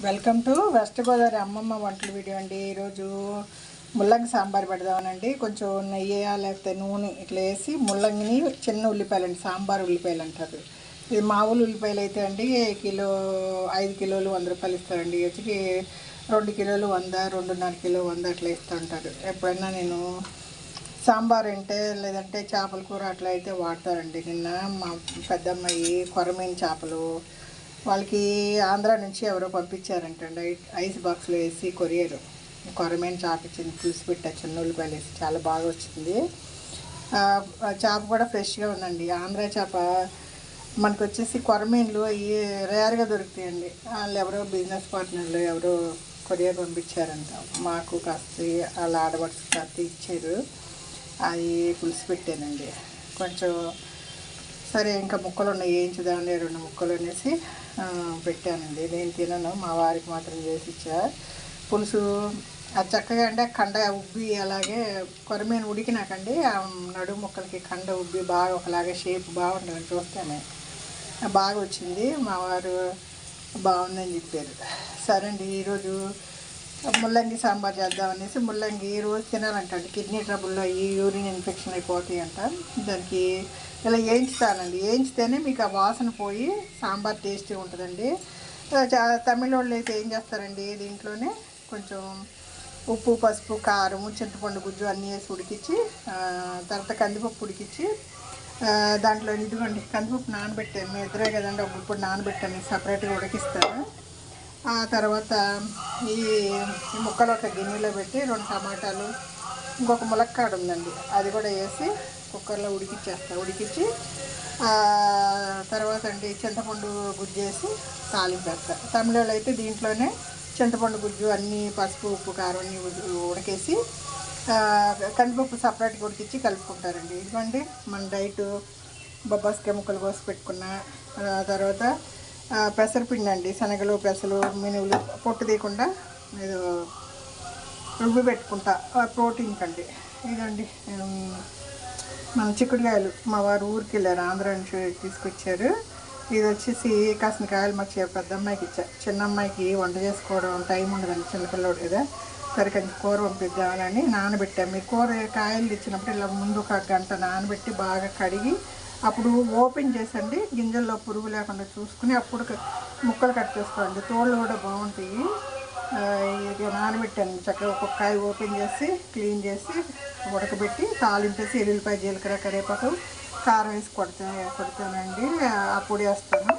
Welcome to west Godavari అమ్మమ్మ వంటల video అండి. ఈరోజు ముల్లంగి సాంబార్ పెడదామనండి. కొంచెం నెయ్యి లేకపోతే నూనె ఇట్లా వేసి ముల్లంగిని చిన్న ఉల్లిపాయలు అండి, సాంబార్ ఉల్లిపాయలు అంటారు. ఇది మామూలు ఉల్లిపాయలు అయితే అండి కిలో 5 కిలోలు 100 రూపాయలు ఇస్తారండి. వచ్చి 2 కిలోలు 100, 2.5 కిలో 100 అట్లా ఇస్తూ ఉంటారు. ఎప్పుడైనా నేను సాంబార్ అంటే లేదంటే చేపల కూర అట్లా అయితే వాడతారండి. నిన్న మా పెద్దమ్మాయి కొరమీన చేపలు వాళ్ళకి ఆంధ్ర నుంచి ఎవరో పంపించారంటండి. ఐస్ బాక్స్లో వేసి కొరియర్ కొరమీన చేప ఇచ్చింది, పులుసు పెట్టా చిన్న ఉల్లిపాయలు వేసి చాలా బాగా వచ్చింది. చేప కూడా ఫ్రెష్గా ఉందండి. ఆంధ్ర చేప మనకు వచ్చేసి కొరమీన్లు అవి రేర్గా దొరుకుతాయండి. వాళ్ళు ఎవరో బిజినెస్ పార్ట్నర్లు ఎవరో కొరియర్ పంపించారంట. మాకు కాస్త వాళ్ళ ఆడబడుచు కాస్త ఇచ్చారు. అవి పులుసు పెట్టానండి. కొంచెం సరే ఇంకా ముక్కలు ఉన్నాయి వేయించుదామని 2 ముక్కలు అనేసి పెట్టానండి. నేను తినను, మా వారికి మాత్రం చేసి ఇచ్చా. పులుసు అది చక్కగా అంటే కండ ఉబ్బి అలాగే కొరమీన ఉడికినాకండి ఆ నడుము ముక్కలకి కండ ఉబ్బి బాగా ఒకలాగే షేప్ బాగుంటుంది. చూస్తేనే బాగా వచ్చింది. మా వారు బాగుందని చెప్పారు. సరే అండి, ఈరోజు ముల్లంగి సాంబార్ చేద్దామనేసి ముల్లంగి రోజు తినాలంటండి. కిడ్నీ ట్రబుల్లో ఈ యూరిన్ ఇన్ఫెక్షన్ అయిపోతాయి అంట. దానికి ఇలా వేయించుతానండి. వేయించితేనే మీకు ఆ వాసన పోయి సాంబార్ టేస్టీ ఉంటుందండి. తమిళ వాళ్ళు అయితే ఏం చేస్తారండి, దీంట్లోనే కొంచెం ఉప్పు, పసుపు, కారము, చింతపండు గుజ్జు అన్నీ వేసి ఉడికించి తర్వాత కందిపప్పు ఉడికించి దాంట్లో ఇదిగోండి కందిపప్పు నానబెట్టాను. మీ ఇద్దరే కదండి, ఇప్పుడు నానబెట్టాను, సపరేట్గా ఉడికిస్తాను. ఆ తర్వాత ఈ ముక్కలు ఒక గిన్నెలో పెట్టి 2 టమాటాలు, ఇంకొక ములక్కాడ ఉందండి, అది కూడా వేసి కుక్కర్లో ఉడికించి తర్వాత అండి చింతపండు గుజ్జు వేసి తాలింపేస్తా. తమిళలో అయితే దీంట్లోనే చింతపండు గుజ్జు అన్నీ పసుపు, ఉప్పు, కారం అన్నీ ఉడికేసి కందిపప్పు సపరేట్గా ఉడికించి కలుపుకుంటారండి. ఇదిగోండి మన డైట్ బొబ్బాస్కాయ ముక్కలు కోసి పెట్టుకున్న తర్వాత పెసరపిండి అండి, శనగలు, పెసలు, మినువులు పొట్టు తీయకుండా ఏదో రుబ్బి పెట్టుకుంటా ప్రోటీన్ కండి. ఇదండి మన చిక్కుడుకాయలు మా వారు ఊరికి వెళ్ళారు, ఆంధ్ర నుంచి తీసుకొచ్చారు. ఇది వచ్చేసి కాసిన కాయలు మా పెద్ద అమ్మాయికి ఇచ్చా. చిన్న అమ్మాయికి వంట చేసుకోవడం టైం ఉండదండి, చిన్నపిల్లడు కదా, సరే కొంచెం కూర పంపిద్దామని నానబెట్టాము. మీరు కూర కాయలు తెచ్చినప్పుడు ఇలా ముందు 1 గంట నానబెట్టి బాగా కడిగి అప్పుడు ఓపెన్ చేసండి, గింజల్లో పురుగు లేకుండా చూసుకుని అప్పుడు ముక్కలు కట్ చేసుకోండి. తోళ్ళు కూడా బాగుంటాయి. ఇది నానబెట్టాను చక్కగా. ఒక్కొక్క కాయ ఓపెన్ చేసి క్లీన్ చేసి ఉడకబెట్టి తాలింపేసి ఎల్లుల్లిపాయ, జీలకర్ర, కరివేపాకు, కారం వేసి కొడతానండి. ఆ పొడి వేస్తాను.